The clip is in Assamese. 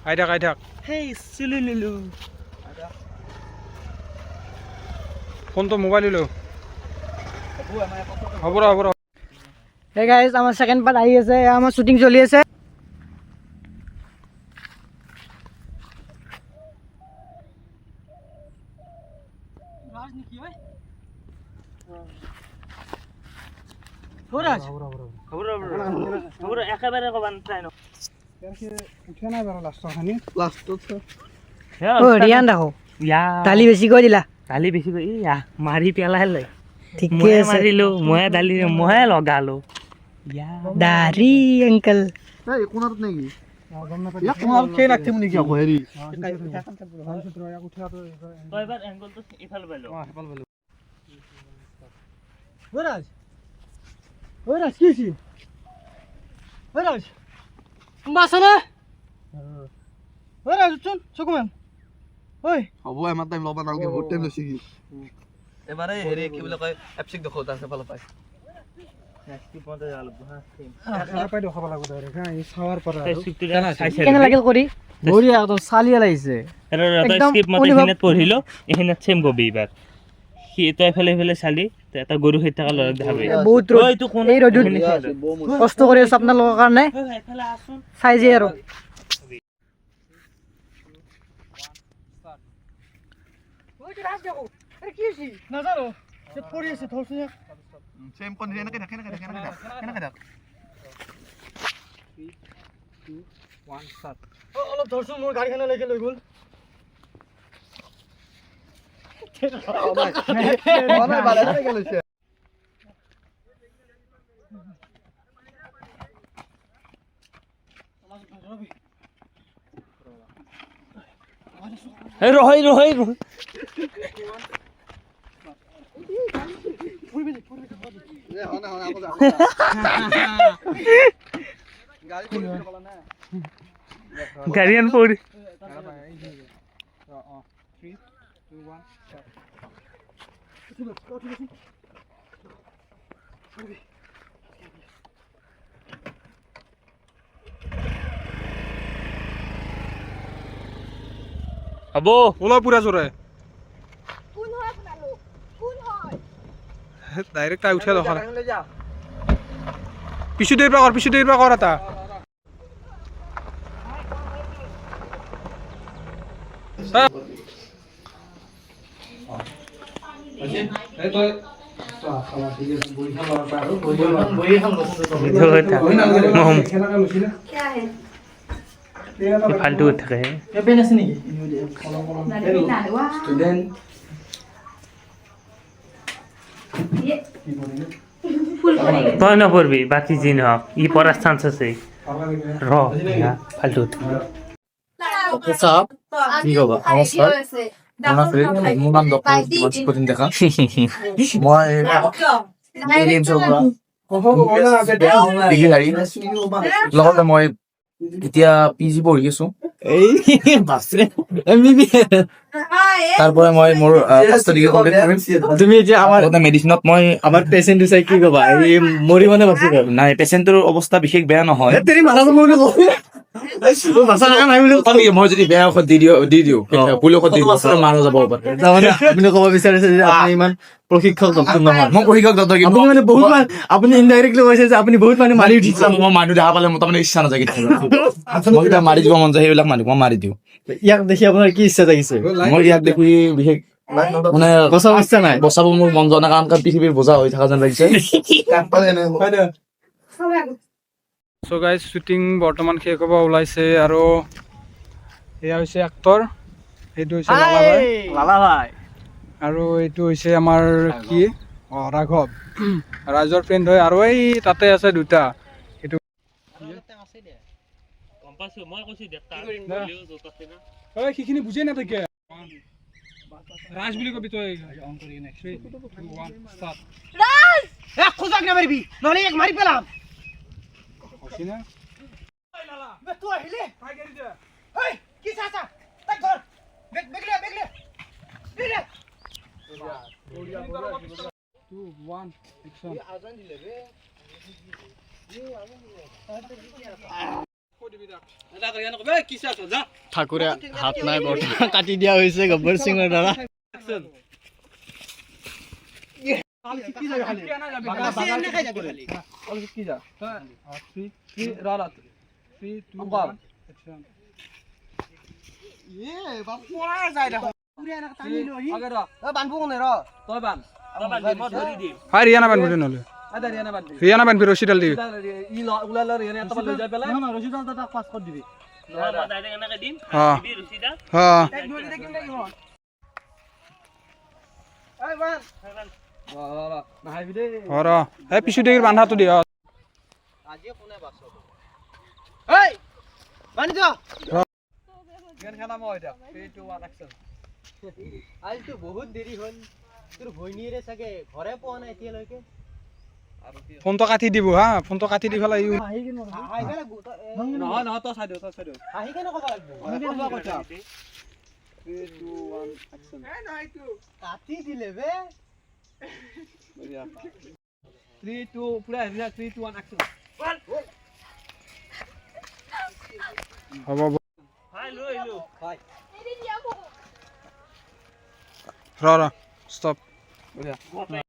খাই থাক হেই চুলুলুলু ফোনটো মোবাইল লৈ হ'ব ৰ হে গাইজ আমাৰ সেকেন্ড পাৰ্ট আহি আছে আমাৰ শুটিং চলি আছে একেবাৰে কবান ট্ৰাই ন উঠে নাই বাৰু লাষ্টত ৰিয়ান দেখো দালি বেছি কৈ দিলা দালি বেছি কৰি মাৰি পেলাই লৈ ঠিকে আছে মাৰিলো মই দালি মই লগালো দাৰি আঙ্কেল এই কোনাত নেকি ইয়াক তোমাৰ খেই লাগতে মুনি কি হেৰি কয়বাৰ এংগলটো ইফালে পালো ওৰাজ কিছি ওৰাজ বাসনা ওৰাজ চল চকুমান ওই হ'ব এমাৰ টাইম ল'ব নালগে বহুত টাইম লৈছে কি এবাৰে হেৰি কি বুলি কয় এপচিক দেখো তাৰ ফালে পাই কেনে লাগিল কৰি বঢ়িয়া একদম চালিয়া লাগিছে একদম পঢ়িলো এইখিনিত চেম কবি এইবাৰ সি তই ফেলে চালি এটা গৰু খেত থকা ল'ৰা দেখা পাবি বহুত ৰ'দ এই ৰ'দত কষ্ট কৰি আছো আপোনালোকৰ কাৰণে চাই যে আৰু চেম কোন এনেকে দেখে কেনেকে দেখ 3 2 1 start অলপ ধৰচোন মোৰ গাড়ীখনে লৈকে লৈ গ'ল ৰহৈ গাড়ী আন পৰি 3 2 1 start হ'ব ওলা পুৰা জোৰে কোন হয় আপোনালোক কোন হয় ডাইৰেক্ট তাই উঠে দেখা পিছু দেৰি পৰা কৰ এটা ফাল্টু থাকে পেন আছে নেকি স্টুডেন্ট তই নপঢ়বি বাকী যি নহওক ই পঢ়াৰ চান্স আছে ফাল্টু সাহেব কি কবা নমস্কাৰ মোৰ নাম ডক্টৰ দিবাংশুপ্ৰতীম ডেকা মই লগতে মই এতিয়া পিজি পঢ়ি আছো তাৰপৰা মই মোৰ ফাৰ্ষ্ট ডিগ্ৰী কমপ্লিট কৰিম তুমি এতিয়া আমাৰ মেডিচিনত মই আমাৰ পেচেণ্টটো চাই কি কবা এই মৰি মানে বাচি গ'ল নাই পেচেণ্টৰ অৱস্থা বিশেষ বেয়া নহয় তেৰি মাথাটো মই বাচা লগা নাই বুলি মই যদি বেয়া ঔষধ দি দিওঁ ভুল ঔষধ দি দিওঁ মানুহ যাব পাৰে তাৰমানে আপুনি ক'ব বিচাৰিছে যে আপুনি ইমান প্ৰশিক্ষক ডক্টৰ নহয় মই প্ৰশিক্ষক ডক্টৰ আপুনি মানে বহুত আপুনি ইনডাইৰেক্টলি কৈছে যে আপুনি বহুত মানুহ মাৰি উঠিছে মই মানুহ দেখা পালে মোৰ তাৰমানে ইচ্ছা নাযায় মই যেতিয়া মাৰি দিব মন যায় সেইবিলাক মানুহ মই মাৰি দিওঁ ইয়াক দেখি আপোনাৰ কি ইচ্ছা জাগিছে মই ইয়াক দেখি বিশেষ মানে বচাব ইচ্ছা নাই বচাব মোৰ মন যোৱা নাই কাৰণ পৃথিৱীৰ বোজা হৈ থকা যেন লাগিছে সো গাইজ শ্বুটিং বৰ্তমান শেষ হ'ব ওলাইছে আৰু এয়া হৈছে এক্টৰ এইটো হৈছে লালা ভাই আৰু এইটো হৈছে আমাৰ কি ৰাঘৱ ৰাজৰ ফ্ৰেণ্ড হয় আৰু এই তাতে আছে দুটা এইটো সেইখিনি বুজিয়ে নাথাকে ৰাজ বুলি কবি তই ৰাজ খোজাক নামাৰিবি নহ'লে এক মাৰি পেলাম হসিনা তুই আহিলে এই কি চাচা তাই ঘৰ বেগলে 2 1 action ঠাকুৰে হাত নাই বৰ্তমান কাটি দিয়া হৈছে গব্বৰ সিঙৰ দ্বাৰা হাই ৰিয়ানা বান্ধি নহ'লে ৰিয়ানা বান্ধি ৰছীডাল দি এই পিছু দেগিৰ বান্ধাটো দিয়া বহুত দেৰি হ'ল তোৰ ভৈনীৰে চাগে ঘৰে পোৱা নাই এতিয়ালৈকে ফোনটো কাটি দিব হা ফোনটো কাটি দি পেলাই নহয় নহয় তই চাই দিওঁ আহি কেনে ক'ব লাগিব কাটি দিলে বে 3 2 পুৰা 3 2 1 অ্যাকশন হ'ব এৰি দিয়া মোক ৰ ষ্টপ